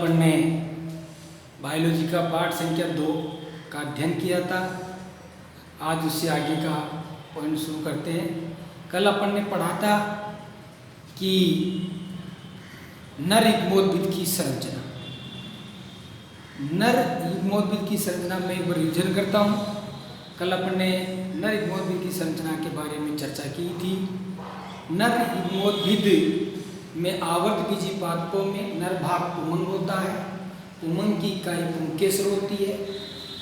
अपन ने बायोलॉजी का पाठ संख्या 2 का अध्ययन किया था। आज उससे आगे का पॉइंट शुरू करते हैं। कल अपन ने पढ़ा था कि नर युग्मोद्भिद की संरचना। नर युग्मोद्भिद की संरचना में एक बार रिविजन करता हूँ। कल अपन ने नर युग्मोद्भिद की संरचना के बारे में चर्चा की थी। नर युग्मोद्भिद में आवर्त बीजी पादपों में नर भाग पुंमंग होता है। पुंमंग की इकाई पुंकेसर होती है।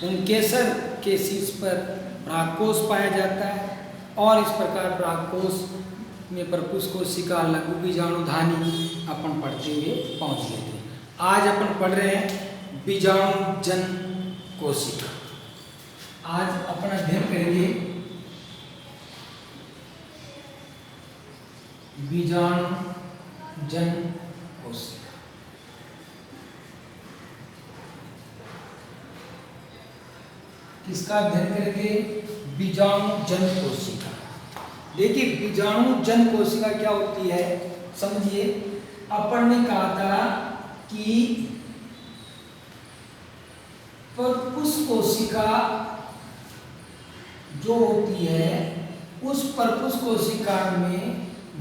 पुंकेसर के शीर्ष पर परागकोश पाया जाता है और इस प्रकार परागकोश में परपुष्प कोशिका, लघु बीजाणुधानी अपन पढ़ते हुए पहुँच गए थे। आज अपन पढ़ रहे हैं बीजाणुजन कोशिका। आज अपन अध्ययन करेंगे बीजाणुजन कोशिका। किसका अध्ययन करेंगे? बीजाणुजन कोशिका। देखिए बीजाणुजन कोशिका क्या होती है समझिए। अपन ने कहा था कि परपुष्प कोशिका जो होती है उस परपुष्प कोशिका में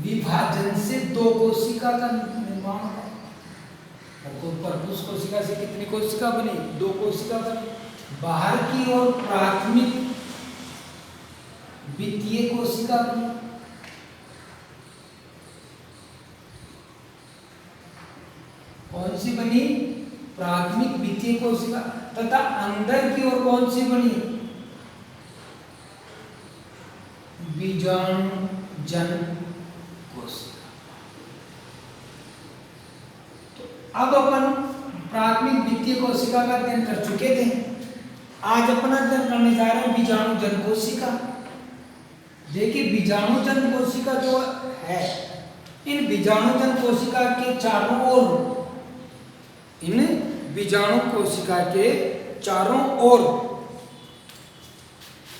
विभाजन से 2 कोशिका का निर्माण होता है। तो परपुष्प कोशिका से कितनी कोशिका बनी? 2 कोशिका बनी। बाहर की ओर प्राथमिक द्वितीय कोशिका बनी। कौन सी बनी? प्राथमिक द्वितीय कोशिका। तथा अंदर की ओर कौन सी बनी? बीजाणुजन कोशिका। तो अब अपन प्राथमिक द्वितीय कोशिका का अध्ययन कर चुके थे। आज अपन अध्ययन करने जा रहे हैं बीजाणुजन कोशिका। देखिए बीजाणुजन कोशिका जो है, इन बीजाणुजन कोशिका के चारों ओर, इन बीजाणु कोशिका के चारों ओर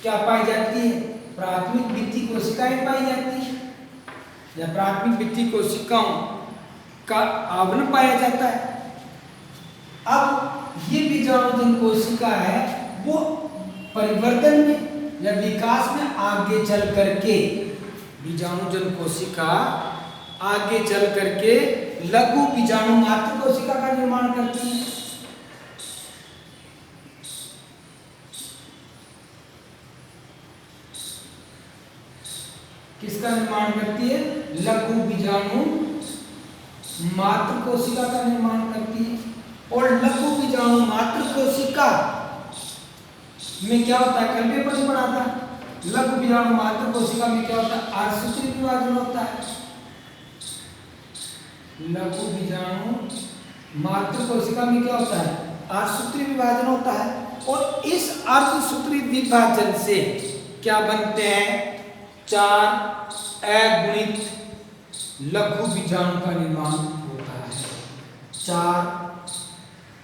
क्या पाई जाती है? प्राथमिक द्वितीय कोशिकाएं पाई जाती है या प्राथमिक द्वितीय कोशिकाओं का आवरण पाया जाता है। अब ये बीजाणुजन कोशिका है वो परिवर्तन में या विकास में आगे चल करके, बीजाणुजन कोशिका आगे चल करके लघु बीजाणु मात्र कोशिका का निर्माण करती है। किसका निर्माण करती है? लघु बीजाणु मात्र कोशिका का निर्माण करती है। और लघु बीजाणु मात्र कोशिका में क्या होता है? कल भी अपन पढ़ा था। लघु बीजाणु मात्र कोशिका में क्या होता है? अर्धसूत्री विभाजन होता है। लघु बीजाणु मात्र कोशिका में क्या होता है? अर्धसूत्री विभाजन होता है। और इस अर्धसूत्री विभाजन से क्या बनते हैं? 4 अगुणित लघु बीजाणु का निर्माण होता है। 4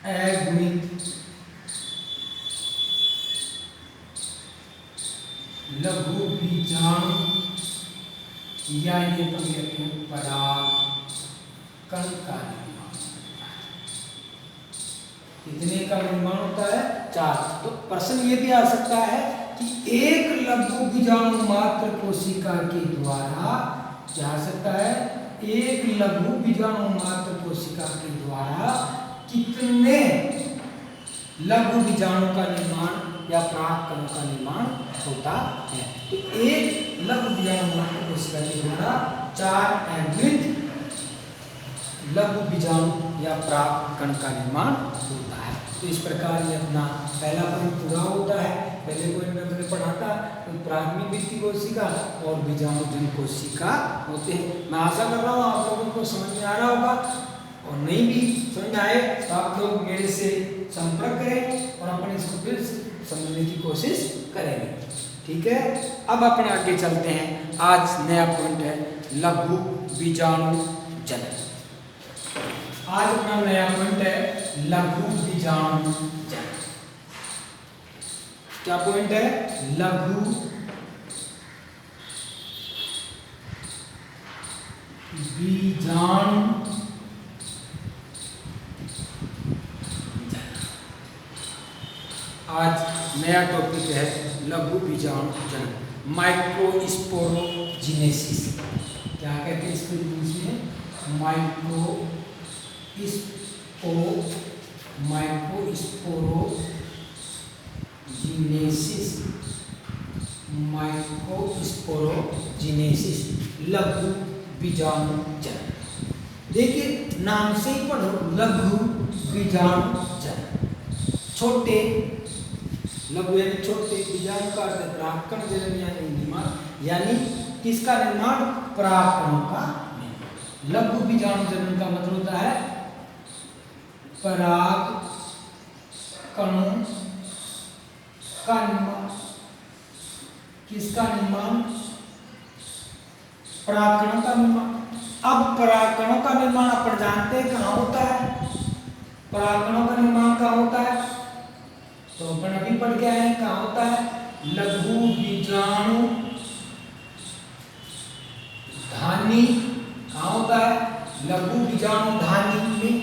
अगुणित लघु बीजाणु या ये तो कहते हैं परागकण का निर्माण। कितने का निर्माण होता है? 4। तो प्रश्न ये भी आ सकता है कि एक लघु बीजाणु मात्र कोशिका के द्वारा क्या आ सकता है? एक लघु बीजाणु मात्र कोशिका के द्वारा कितने लघु बीजाणु का निर्माण या परागकणों का निर्माण होता है? तो एक लघु बीजाणु मात्र कोशिका के द्वारा 4 अगुणित लघु बीजाणु या परागकण का निर्माण होता है। तो इस प्रकार ये अपना पहला पॉइंट पूरा होता है। पहले पॉइंट में हमने पढ़ा था प्राथमिक द्वितीय कोशिका और बीजाणुजन कोशिका होते हैं। मैं आशा कर रहा हूँ आप लोगों को समझ में आ रहा होगा, और नहीं भी समझ में आए तो आप लोग मेरे से संपर्क करें और अपन इसको फिर समझने की कोशिश करेंगे। ठीक है, अब अपन आगे चलते हैं। आज नया पॉइंट है लघु बीजाणुजन। आज अपना नया पॉइंट है लघु बीजाणुजन। क्या पॉइंट है? लघु बीजाणुजन। आज नया टॉपिक है लघु बीजाणु जनन, माइक्रोस्पोरोजिनेसिस। क्या कहते हैं इसको इंग्लिश में? माइक्रोस्पोरोजिनेसिस, लघु बीजाणु जनन। देखिए नाम से ही पढ़ो, लघु बीजाणु जनन। छोटे, लघु यानी छोटे, बीजाणु का अर्थ परागकण, जनन यानी निर्माण, यानी किसका निर्माण? परागकणों का निर्माण। लघु बीजाणु जनन का मतलब होता है परागकणों का निर्माण। किसका निर्माण? परागकणों का निर्माण। अब परागकणों का निर्माण अपन जानते हैं कहाँ होता है। परागकणों का निर्माण कहाँ होता है? तो अपन अभी पढ़ के आए हैं, कहाँ होता है? लघु बीजाणु धानी। कहाँ होता है? लघु बीजाणु धानी में।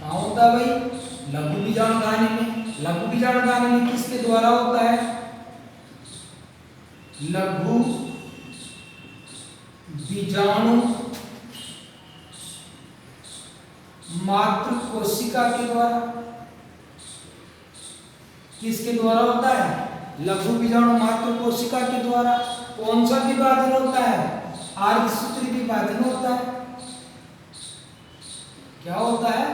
कहाँ होता है भाई? लघु बीजाणु धानी में। लघु बीजाणु धानी में किसके द्वारा होता है? लघु बीजाणु मातृ कोशिका के द्वारा। किसके द्वारा होता है? लघु बीजाणु मातृ कोशिका के द्वारा। कौन सा विभाजन होता है? अर्धसूत्री विभाजन होता है। क्या होता है?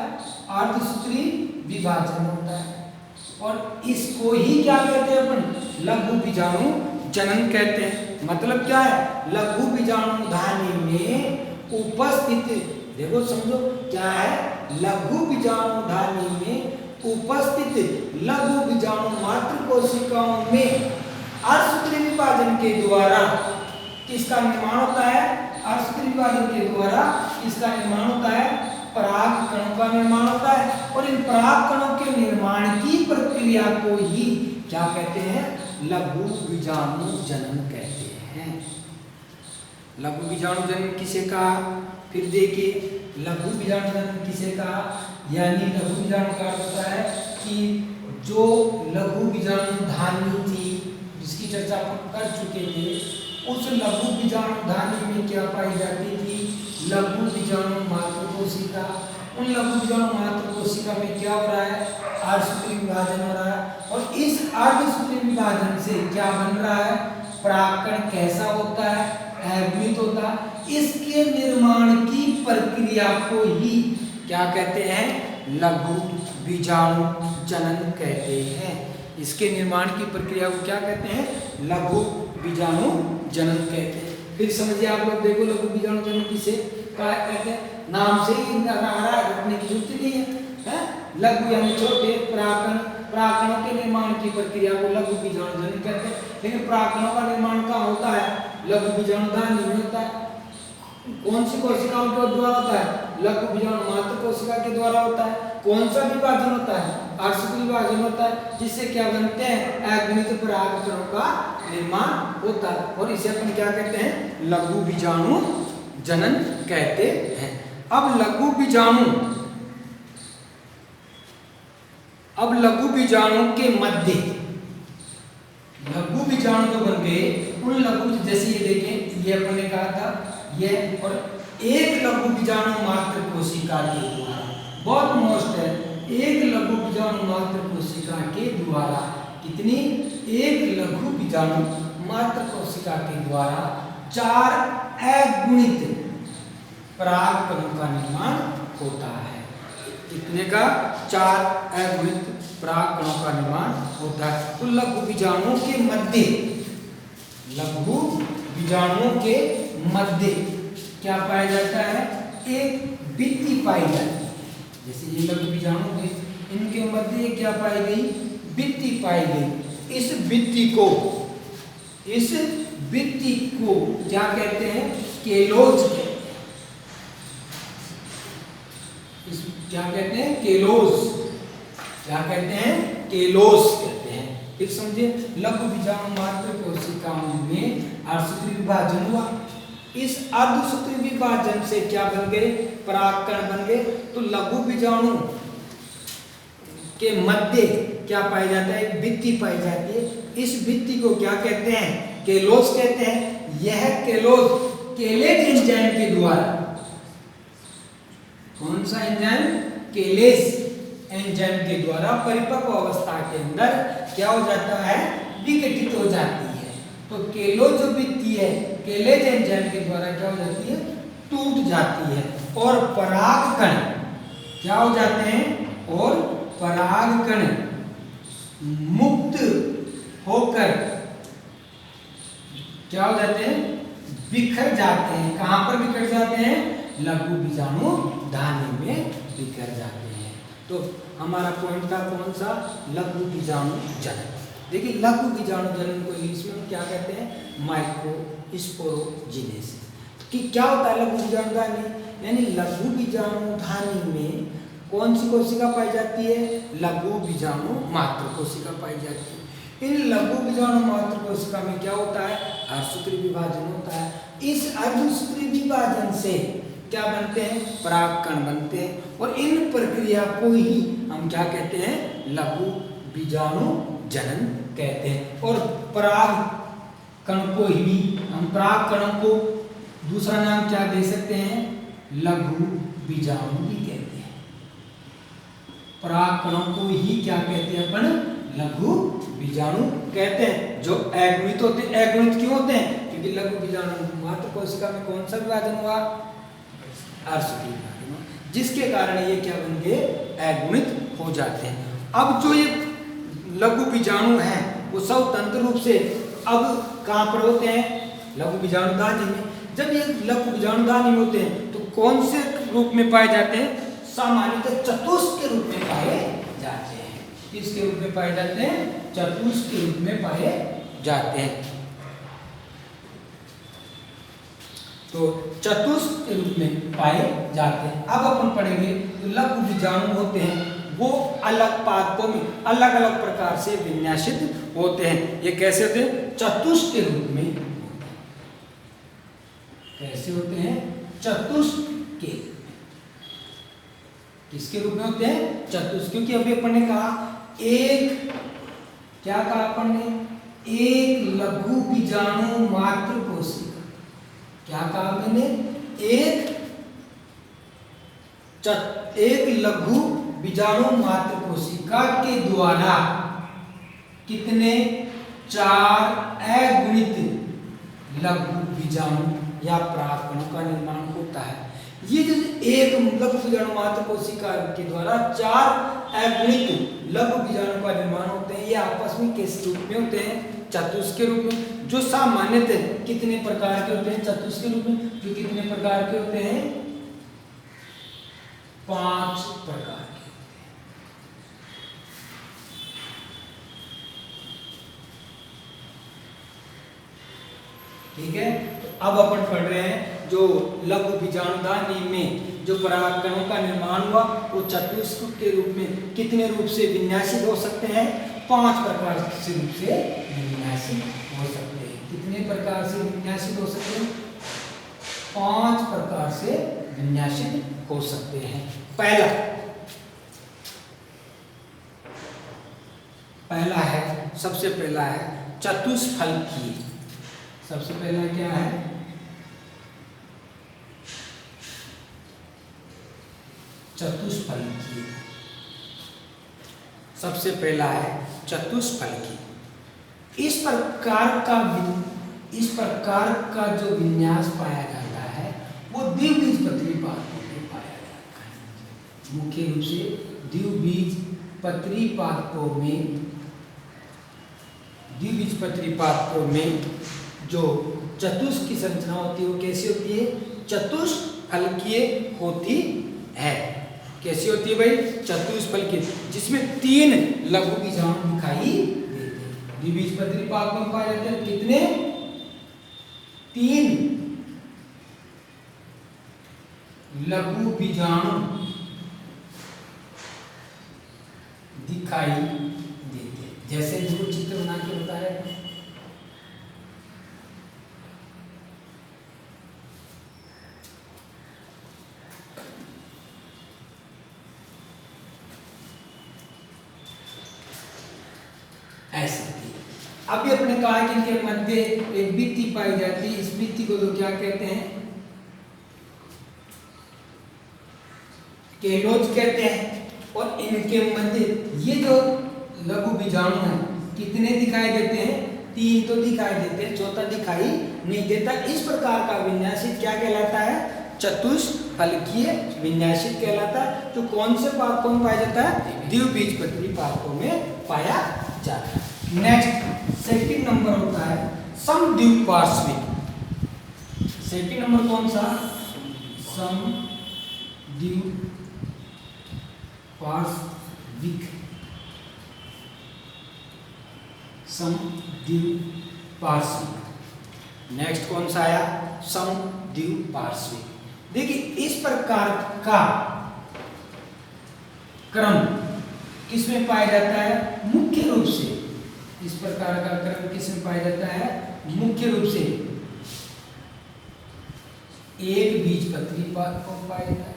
अर्धसूत्री विभाजन होता है। और इसको ही क्या कहते हैं अपन? लघु बीजाणु जनन कहते हैं। मतलब क्या है? लघु बीजाणु धानी में उपस्थित, देखो समझो क्या है? लघु बीजाणु धानी में उपस्थित लघु बीजाणु मातृ कोशिकाओं में अर्धसूत्री विभाजन के द्वारा किसका निर्माण होता है? अर्धसूत्री विभाजन के द्वारा इसका निर्माण होता है, परागकणों का निर्माण होता है। और इन परागकणों के निर्माण की प्रक्रिया को ही क्या कहते हैं? लघु बीजाणु जनन कहते हैं। लघु बीजाणु जनन किसे कहा? फिर देखिए, लघु बीजाणु जनन किसे कहा? यानी लघु बीजाणु का अर्थ होता है कि जो लघु बीजाणु धानी थी, जिसकी चर्चा अपन कर चुके थे, उस लघु बीजाणु धानी में क्या पाई जाती थी? लघु बीजाणु मातृ कोशिका। उन लघु बीजाणु मातृ कोशिका में क्या हो रहा है? अर्धसूत्री विभाजन हो रहा है। और इस अर्धसूत्री विभाजन से क्या बन रहा है? परागकण कैसा होता है? अगुणित होता है। इसके निर्माण की प्रक्रिया को ही क्या कहते हैं? लघु बीजाणु जनन कहते हैं। इसके निर्माण की प्रक्रिया को क्या कहते हैं? लघु बीजाणु जनन कहते हैं। फिर समझिए आप लोग, देखो लघु बीजाणु जनन किसे कहते हैं? नाम से ही रखने की जरूरत नहीं है। लघु यानी छोटे, परागकणों के निर्माण की प्रक्रिया को लघु बीजाणु जनन कहते हैं। लेकिन परागकणों का निर्माण कहाँ होता है? लघु बीजाणु धानी में होता है। कौन सी कोशिकाओं के द्वारा होता है? लघु बीजाणु मातृ कोशिका के द्वारा होता है। कौन सा विभाजन होता है? अर्धसूत्री विभाजन होता है, जिससे क्या बनते हैं? अगुणित परागकणों का निर्माण होता है। और इसे अपन क्या कहते हैं? लघु बीजाणु जनन कहते हैं। अब लघु बीजाणु के मध्य लघु बीजाणु जो बन गए, उन लघु, जैसे ये देखें, ये अपन ने कहा था ये, और एक लघु बीजाणु मातृ कोशिका के द्वारा, बहुत मोस्ट है, एक लघु बीजाणु मातृ कोशिका के द्वारा, कितनी? एक लघु बीजाणु मातृ कोशिका के द्वारा 4 अगुणित परागकणों का निर्माण होता है। कितने का? 4 अगुणित परागकणों का निर्माण होता है। तो लघु बीजाणुओं के मध्य, लघु बीजाणुओं के मध्य क्या पाया जाता है? एक भित्ति पाई जाती है। जैसे ये लघु बीजाणु थे, इनके मध्य क्या पाई गई? भित्ति पाई गई। इस भित्ति को क्या कहते हैं? केलोज कहते हैं। इस क्या कहते हैं? केलोज। क्या कहते हैं? केलोज कहते हैं। फिर समझिए, लघु बीजाणु मातृ कोशिकाओं में अर्धसूत्री विभाजन हुआ। इस अर्धसूत्री विभाजन से क्या बन गए? परागकण बन गए। तो लघु बीजाणु के मध्य क्या पाया जाता है, एक भित्ति पाई जाती है। इस भित्ति को क्या कहते हैं, केलोस कहते हैं। यह केलोस केलेज एंजाइम के द्वारा, कौन सा एंजाइम, केलेज एंजाइम के द्वारा परिपक्व अवस्था के अंदर क्या हो जाता है, विघटित हो जाती है। तो केलोज जो भित्ति है केलेज एंजाइम के द्वारा क्या हो जाती है, टूट जाती है और परागकण क्या हो जाते हैं, और परागकण मुक्त होकर क्या हो जाते हैं, बिखर जाते हैं। कहां पर बिखर जाते हैं, लघु बीजाणु धानी में बिखर जाते हैं। तो हमारा पॉइंट था कौन सा, लघु बीजाणु जनन। देखिए लघु बीजाणु जनन को इंग्लिश में हम क्या कहते हैं, माइक्रोस्पोरोजेनेसिस। कि क्या होता है लघु बीजाणु धानी, यानी लघु बीजाणु धानी में कौन सी कोशिका पाई जाती है, लघु बीजाणु मात्र कोशिका पाई जाती है। इन लघु बीजाणु मात्र कोशिका में क्या होता है, अर्धसूत्री विभाजन होता है। इस अर्धसूत्री विभाजन से क्या बनते हैं, परागकण बनते हैं और इन प्रक्रिया को ही हम क्या कहते हैं, लघु बीजाणु जनन कहते हैं। और परागकण को ही हम, परागकणों को दूसरा नाम क्या दे सकते हैं, लघु बीजाणु भी कहते हैं। परागकणों को ही क्या कहते हैं अपन, लघु बीजाणु कहते हैं। जो अगुणित होते हैं, अगुणित क्यों होते हैं, क्योंकि लघु बीजाणु मात्र कोशिका में कौन सा विभाजन हुआ, अर्धसूत्री विभाजन हुआ, जिसके कारण ये क्या बन गए, अगुणित हो जाते हैं। अब जो ये लघु बीजाणु हैं वो स्वतंत्र रूप से अब कहाँ पर होते हैं, लघु बीजाणु धानी में। जब ये लघु बीजाणु धानी होते हैं तो कौन से रूप में पाए जाते हैं, सामान्यतः चतुष्क के रूप में पाए जाते हैं। किसके रूप में पाए जाते हैं, चतुष्क के रूप में पाए जाते हैं। तो चतुष्क के रूप में पाए जाते हैं। अब अपन पढ़ेंगे तो लघु बीजाणु होते हैं वो अलग पादपों में अलग अलग प्रकार से विन्यासित होते हैं। ये कैसे होते हैं, चतुष्क के रूप में। कैसे होते हैं, चतुष्क के, किसके रूप में होते हैं, चतुष्क। क्योंकि अभी अपन ने कहा एक, क्या कहा अपन ने, एक लघु बीजाणु मात्र कोशिका। क्या कहा मैंने, एक लघु बीजाणु मात्र कोशिका के द्वारा कितने, 4 अगुणित लघु बीजाणु या परागकणों का निर्माण होता है। ये जो एक लघु बीजाणु मात्र कोशिका के द्वारा 4 अगुणित लघु बीजाणु का निर्माण होते हैं, ये आपस में किस रूप में होते हैं, चतुष्क के रूप में। जो सामान्यतः कितने प्रकार के होते हैं, चतुष्क के रूप में, जो कितने प्रकार के होते हैं, 5 प्रकार के। ठीक है, तो अब अपन पढ़ रहे हैं जो लघु बीजाणु धानी में जो परागकणों का निर्माण हुआ वो चतुष्क के रूप में कितने रूप से विन्यासित हो सकते हैं, 5 प्रकार से रूप से विन्यासित हो सकते हैं। कितने प्रकार से विन्यासित हो सकते हैं, 5 प्रकार से विन्यासित हो सकते हैं। पहला है, सबसे पहला है चतुष्फलकीय। सबसे पहला क्या है, चतुष्फलकीय। सबसे पहला है चतुष्फलकीय। इस प्रकार का जो विन्यास पाया जाता है वो द्विबीजपत्री पादपों में पाया जाता है। मुख्य रूप से द्विबीजपत्री पादपों में जो चतुष्क की संरचना होती है वो कैसी होती है, चतुष्फलकीय होती है। कैसी होती है भाई, चतुष्फलकीय, जिसमें 3 लघु बीजाणु दिखाई देते हैं। द्विबीजपत्री पादपों में पाए जाते हैं कितने, 3 लघु बीजाणु दिखाई देते हैं। जैसे जो चित्र बना के बताया, अभी अपने कहा कि इनके मध्य एक भित्ति पाई जाती है, इस भित्ति को तो क्या कहते हैं, केलोज कहते हैं। और इनके मध्य ये जो लघु बीजाणु है कितने दिखाई देते हैं, 3 तो दिखाई देते हैं, चौथा दिखाई नहीं देता। इस प्रकार का विन्यासित क्या कहलाता है, चतुष्फलकीय विन्यासित कहलाता है। जो कौन से पादपों में पाया जाता है, द्विबीजपत्री पादपों में पाया जाता है। नेक्स्ट सेकंड नंबर होता है समद्विपार्श्विक। सेकंड नंबर कौन सा, समद्विपार्श्विक। समद्विपार्श्विक नेक्स्ट कौन सा आया, समद्विपार्श्विक। देखिए इस प्रकार का क्रम किसमें पाया जाता है, मुख्य रूप से इस प्रकार का क्रम किसमें पाया जाता है, मुख्य रूप से एक बीजपत्री पादपों में पाया जाता है।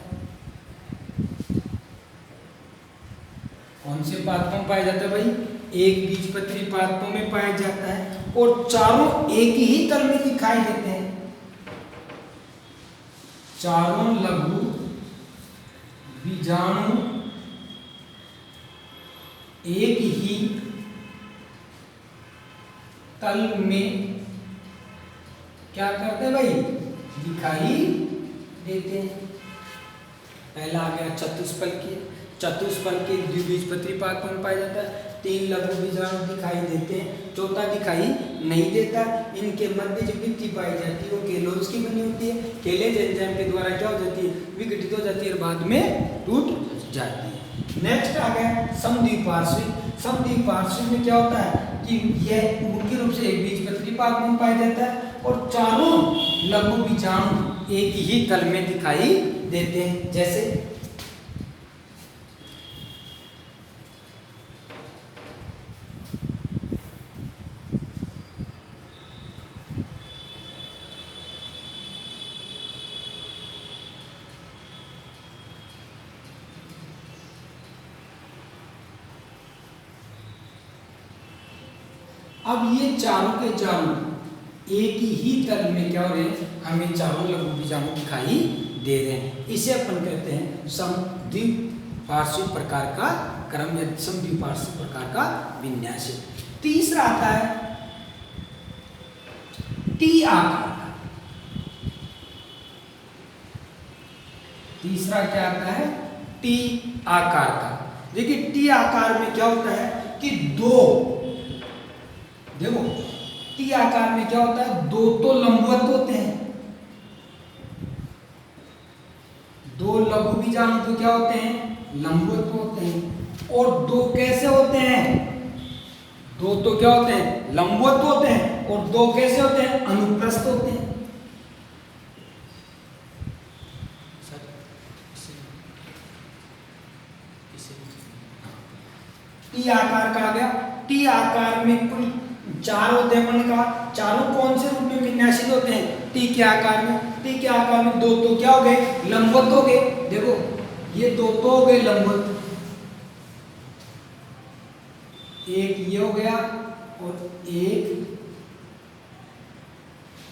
कौन से पादपों में पाया जाता है भाई, एक बीजपत्री पादपों में पाया जाता है। और चारों एक ही तल में दिखाई देते हैं, चारों लघु बीजाणु एक ही तल में क्या करते हैं भाई, दिखाई देते हैं। पहला आ गया चतुष्फलकीय। चतुष्फलकीय द्विबीजपत्री पादपों में पाया जाता है, 3 लघु बीजाणु दिखाई देते हैं, चौथा दिखाई नहीं देता। इनके मध्य जो भित्ति पाई जाती है वो केलोज की बनी होती है। केलेज एंजाइम के द्वारा क्या हो जाती है, विघटित हो जाती है और बाद में टूट जाती है। नेक्स्ट आ गया समद्विपार्श्विक। समद्विपार्श्विक में क्या होता है कि यह मुख्य रूप से एक बीजपत्री पादप में पाया जाता है और चारों लघु बीजाणु एक ही तल में दिखाई देते हैं। जैसे अब ये चारों के चारों एक ही तल में क्या हो रहे हैं, हमें चारों लघु बीजाणु दिखाई दे रहे हैं। इसे अपन कहते हैं समद्विपार्श्विक प्रकार का क्रम या समद्विपार्श्विक प्रकार का विन्यास। तीसरा आता है टी आकार का। तीसरा क्या आता है, टी आकार का। देखिए टी आकार में क्या होता है कि दो, देखो टी आकार में क्या होता है, दो तो लंबवत होते हैं, दो लघु बीजाणु तो क्या होते हैं, लंबवत होते हैं। और दो कैसे होते हैं, दो तो क्या होते हैं, लंबवत होते हैं। और दो कैसे होते हैं, अनुप्रस्थ होते हैं। टी आकार का आ गया। टी आकार में कुल 4 होते हैं। मैंने कहा चारों कौन से रूप में विन्यासित होते हैं, टी के आकार में। टी के आकार में दो तो क्या हो गए, लंबवत हो गए। देखो ये दो तो हो गए लंबवत, एक ये हो गया और एक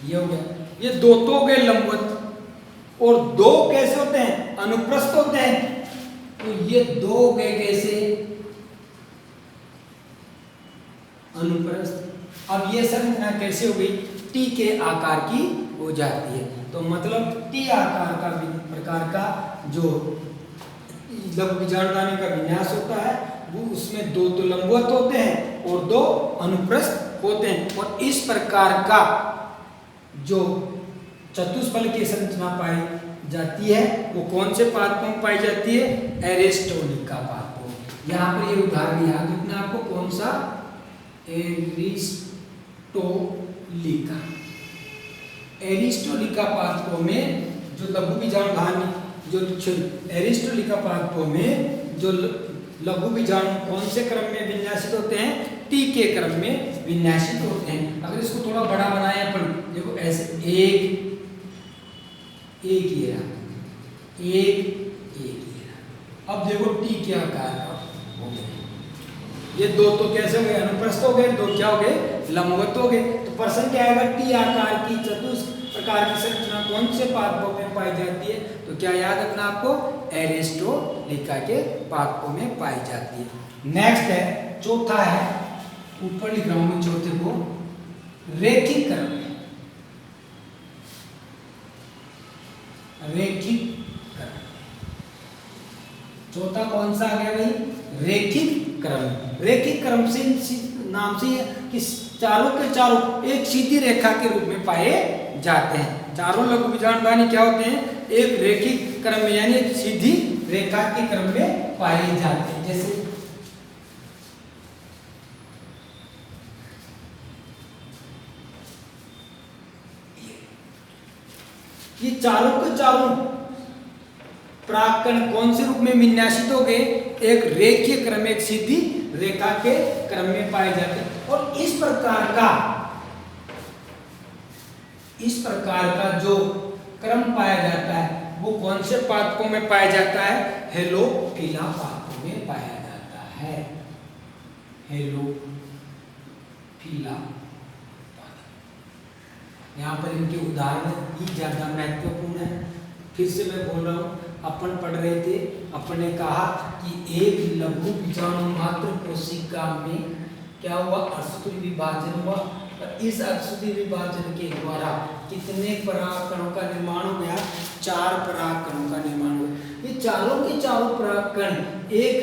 ये हो गया। ये दो तो हो गए लंबवत और दो कैसे होते हैं, अनुप्रस्थ होते हैं। तो ये दो हो गए कैसे, अनुप्रस्थ। अब ये संरचना कैसे हो गई, टी के आकार की हो जाती है। तो मतलब टी आकार का प्रकार का जो लघु बीजाणुदानी का विन्यास होता है वो उसमें दो तो लंबवत होते हैं और दो अनुप्रस्थ होते हैं। और इस प्रकार का जो चतुष्फलकीय संरचना पाई जाती है वो कौन से पादपों में पाई जाती है, एरिस्टोलिका पादपों। यहाँ पर ये उदाहरण याद रखना आपको, कौन सा, एरिस्टोलिका। एरिस्टोलिका पादपों में जो लघु बीजाणुधानी, जो एरिस्टोलिका पादपों में जो लघु बीजाणु कौन से क्रम में विन्यासित होते हैं, टी के क्रम में विन्यासित होते हैं। अगर इसको थोड़ा बड़ा बनाए अपन, देखो ऐसे एक ये रहा, एक ये रहा। अब देखो टी के आकार का हो गया। ये दो तो कैसे हो गए, अनुप्रस्थ हो गए, दो क्या हो गए, लंबवत हो गए। तो प्रश्न क्या आएगा, टी आकार की चतुष्क प्रकार की संरचना कौन से पादपों में पाई जाती है? तो क्या याद रखना आपको, एरिस्टोलिका के पादपों में पाई जाती है। नेक्स्ट है, चौथा है, ऊपर लिख रहा हूं मैं चौथे को, रेखिक क्रम में। रेखिक क्रम, चौथा कौन सा आ गया भाई, रेखिक क्रम। रेखिक क्रम से नाम से कि चारों के चारों एक सीधी रेखा के रूप में पाए जाते हैं। चारों लघु बीजाणुधानी क्या होते हैं, एक रेखिक क्रम में यानी एक सीधी रेखा के क्रम में पाए जाते हैं। जैसे ये चारों के चारों परागकण कौन से रूप में विन्यासित हो गए, एक रेखीय क्रम, एक सीधी रेखा के क्रम में पाए जाते हैं। और इस प्रकार का जो क्रम पाया जाता है वो कौन से पादपों में पाया जाता है, हेलोफिला पादपों में पाया जाता है। हेलोफिला, यहाँ पर इनके उदाहरण ही ज्यादा महत्वपूर्ण है। फिर से मैं बोल रहा हूँ, अपन पढ़ रहे थे, अपन ने कहा कि एक लघु बीजाणु मात्र कोशिका में क्या हुआ, अर्धसूत्री विभाजन हुआ। और इस अर्धसूत्री विभाजन के द्वारा कितने परागकणों का निर्माण हो गया, 4 परागकणों का निर्माण हुआ। ये चारों के चारों परागकण एक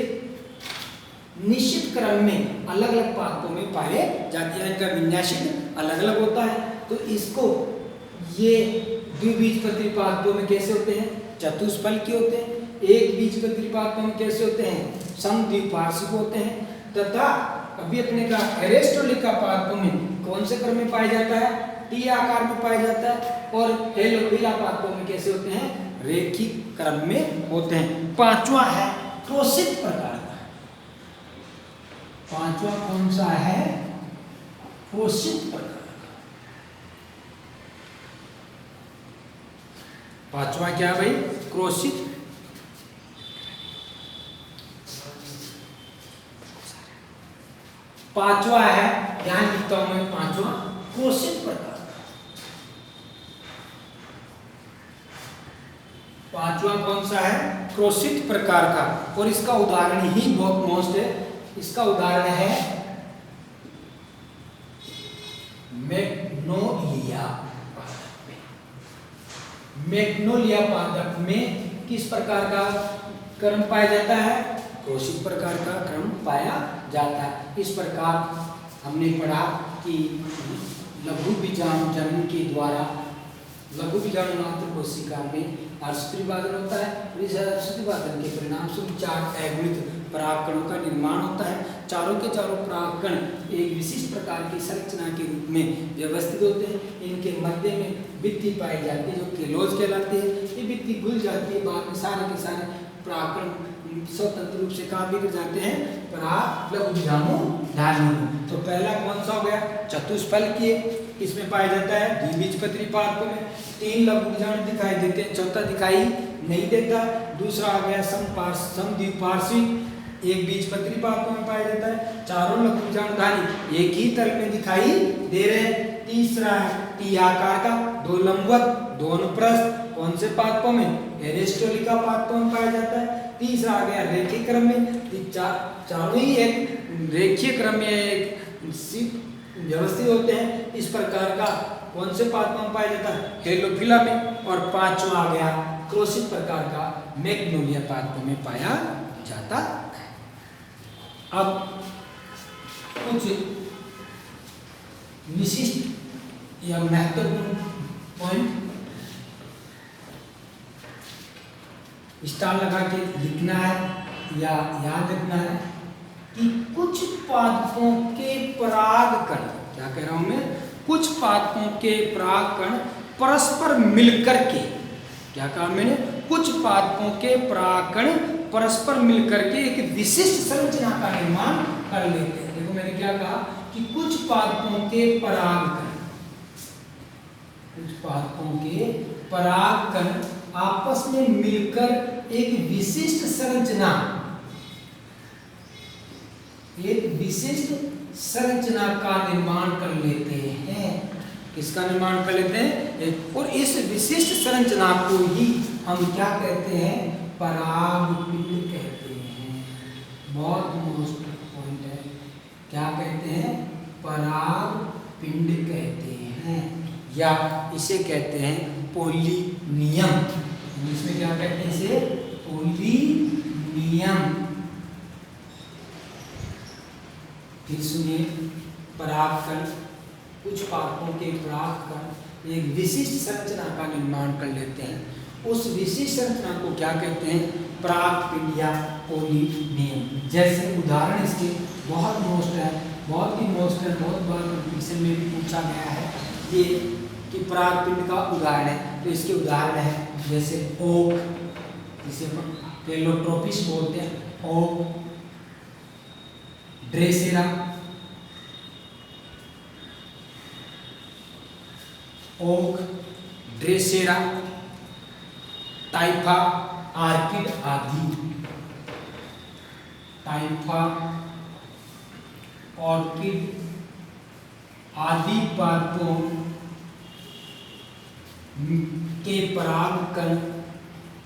निश्चित क्रम में अलग अलग पादपों में पाए जाते हैं, इनका विन्यासित अलग अलग होता है। तो इसको ये द्विबीजपत्री पादपों में कैसे होते हैं, चतुष्फल के होते हैं। एक बीजपत्री पादपों में कैसे होते हैं, समद्विपार्श्विक होते हैं। तथा अभी अपने का एरिस्टोलिका पादपों में कौन से क्रम में पाया जाता है, टी आकार में पाया जाता है। और हेलोफिला पादपों में कैसे होते हैं, रेखिक क्रम में होते हैं। पांचवा है क्रोशित प्रकार का। पांचवा कौन सा है, क्रोशित प्रकार। पांचवा क्या भाई, क्रोशित। पांचवा है, ध्यान लिखता हूं मैं, पांचवा क्रोशित प्रकार। पांचवा कौन सा है, क्रोशित प्रकार का। और इसका उदाहरण ही बहुत मोस्ट है। इसका उदाहरण है मैग्नोलिया। मैग्नोलिया पादप में किस प्रकार का क्रम पाया जाता है, क्रोशित प्रकार का क्रम पाया जाता है। इस प्रकार हमने पढ़ा कि लघु बीजाणु जन्म के द्वारा लघु बीजाणु मात्र कोशिका में अर्धसूत्री विभाजन होता है। इस अर्धसूत्री विभाजन के परिणाम स्वरूप 4 अगुणित परागकणों का निर्माण होता है। चारों के चारों परागकण एक विशिष्ट प्रकार की संरचना के रूप में व्यवस्थित होते हैं। इनके मध्य में भित्ति पाई जाती है जो केलोज कहलाती है। ये भित्ति घुल जाती है, बाद में सारे के सारे परागकण स्वतंत्र रूप से कहाँ बिखर जाते हैं, पराग लघु बीजाणुधानी में। तो पहला कौन सा हो गया, चतुष्फल की, इसमें पाया जाता है द्विबीजपत्री पादपों में 3 लघु बीजाणु दिखाई देते हैं, चौथा दिखाई नहीं देता। दूसरा आ गया समद्विपार्श्विक, एक बीजपत्री पादपों में पाया जाता है। चारों लघु बीजाणुधानी एक ही तल में दिखाई दे रहे हैं। तीसरा है टी आकार का, 2 लंबवत 2 अनुप्रस्थ, कौन से पादपों में, एरिस्टोलिका पादपों में पाया जाता है। तीसरा आ गया रेखीय क्रम में, चारों ही एक रेखीय क्रम में एक व्यवस्थित होते हैं। इस प्रकार का कौन से पादपों में पाया जाता है, हेलोफिला में। और पांचवा आ गया क्रोशित प्रकार का, मैग्नोलिया पादपों में पाया जाता है। अब कुछ विशिष्ट या महत्वपूर्ण पॉइंट स्टार लगा के लिखना है या याद रखना है कि कुछ पादपों के परागकण, क्या कह रहा हूं मैं, कुछ पादपों के परागकण परस्पर मिलकर के, क्या कहा मैंने, कुछ पादपों के परागकण परस्पर मिलकर के एक विशिष्ट संरचना का निर्माण कर लेते हैं। देखो मैंने क्या कहा कि कुछ पादपों के परागकण, कुछ पादपों के परागकण आपस में मिलकर एक विशिष्ट संरचना एक विशिष्ट संरचना का निर्माण कर लेते हैं। किसका निर्माण कर लेते हैं? और इस विशिष्ट संरचना को ही हम क्या कहते हैं? परागपिंड कहते हैं। बहुत मोस्ट पॉइंट है, क्या कहते हैं? परागपिंड कहते हैं, या इसे कहते हैं पोलिनियम। इंग्लिश में क्या कहते हैं इसे? पोलिनियम। फिर सुनिए, परागकण, कुछ पादपों के परागकण एक विशिष्ट संरचना का निर्माण कर लेते हैं। उस विशिष्ट संरचना को क्या कहते हैं? परागपिंड या पोलिनियम। जैसे उदाहरण इसके बहुत मोस्ट है, बहुत ही मोस्ट है, बहुत बार कंपटीशन में भी पूछा गया है ये कि परागपिंड का उदाहरण है। तो इसके उदाहरण है जैसे ओक, जिसे केलोट्रोपिस बोलते हैं, ओक, ड्रेसेरा, ओक, ड्रेसेरा, टाइफा, आर्किड आदि। टाइफा, ऑर्किड आदि पादपों के परागकण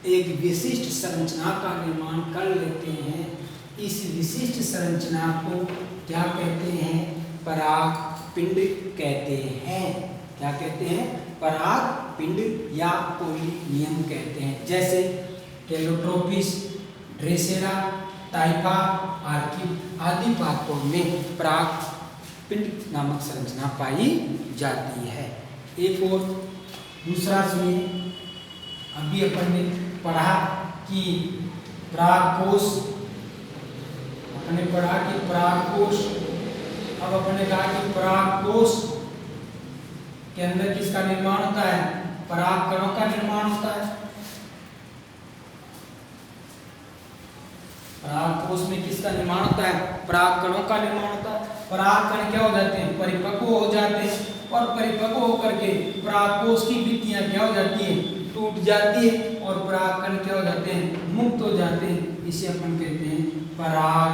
एक विशिष्ट संरचना का निर्माण कर लेते हैं। इस विशिष्ट संरचना को क्या कहते हैं? परागपिंड कहते हैं। क्या कहते हैं? परागपिंड या पोलिनियम कहते हैं। जैसे केलोट्रोपिस, ड्रेसेरा, टाइफा, आर्किड आदि पादपों में परागपिंड नामक संरचना पाई जाती है। एक और दूसरा सुनिए, अभी अपन ने पढ़ा कि परागकोश, अपने पढ़ा कि परागकोश, अब अपन ने कहा कि परागकोश के अंदर किसका निर्माण होता है? परागकणों का निर्माण होता है। परागकोश में किसका निर्माण होता है? परागकणों का निर्माण होता है। परागकण क्या हो जाते हैं? परिपक्व हो जाते हैं, और परिपक्व होकर के परागकोश की भित्तियां क्या हो जाती हैं? टूट जाती है, और परागकण क्या हो जाते हैं? मुक्त हो जाते हैं। इसे अपन कहते हैं पराग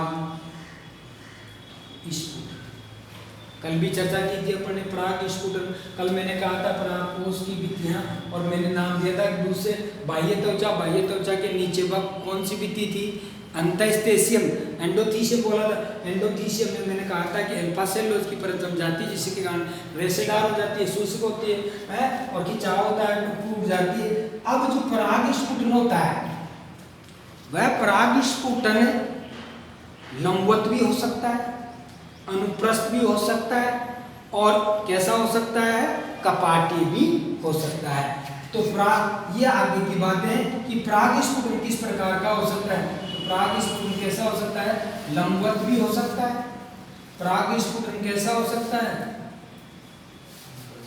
स्फुटन। कल भी चर्चा की थी अपन ने पराग स्फुटन। कल मैंने कहा था परागकोश की भित्तियां, और मैंने नाम दिया था दूसरे बाह्य त्वचा के नीचे वह कौन सी भित्ति थी? अंतस्तेशियम, एंडोथीशियम बोला था। एंडोथीशियम में मैंने कहा था कि अल्फा सेलुलोज की परत जम जाती है, जिसके कारण रेशेदार हो जाती है, शुष्क होती है, और खिंचाव होता है, टूट जाती है। अब जो पराग स्फुटन होता है, वह पराग स्फुटन लंबवत भी हो सकता है, अनुप्रस्थ भी हो सकता है, और कैसा हो सकता है? कपाटी भी हो सकता है। तो पराग, ये आगे की बात है कि पराग स्फुटन किस प्रकार का हो सकता है। पराग स्फुटन कैसा हो सकता है? लंबवत भी हो सकता है। पराग स्फुटन कैसा हो सकता है?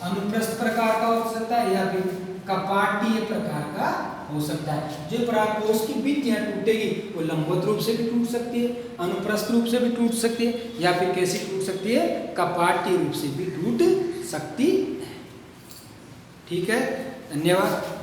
अनुप्रस्थ प्रकार का हो सकता है, या फिर कपाटीय प्रकार का हो सकता है। जो परागकोश की भित्तियां टूटेगी वो लंबवत रूप से भी टूट सकती है, अनुप्रस्थ रूप से भी टूट सकती है, या फिर कैसे टूट सकती है? कपाटीय रूप से भी टूट सकती है। ठीक है, धन्यवाद।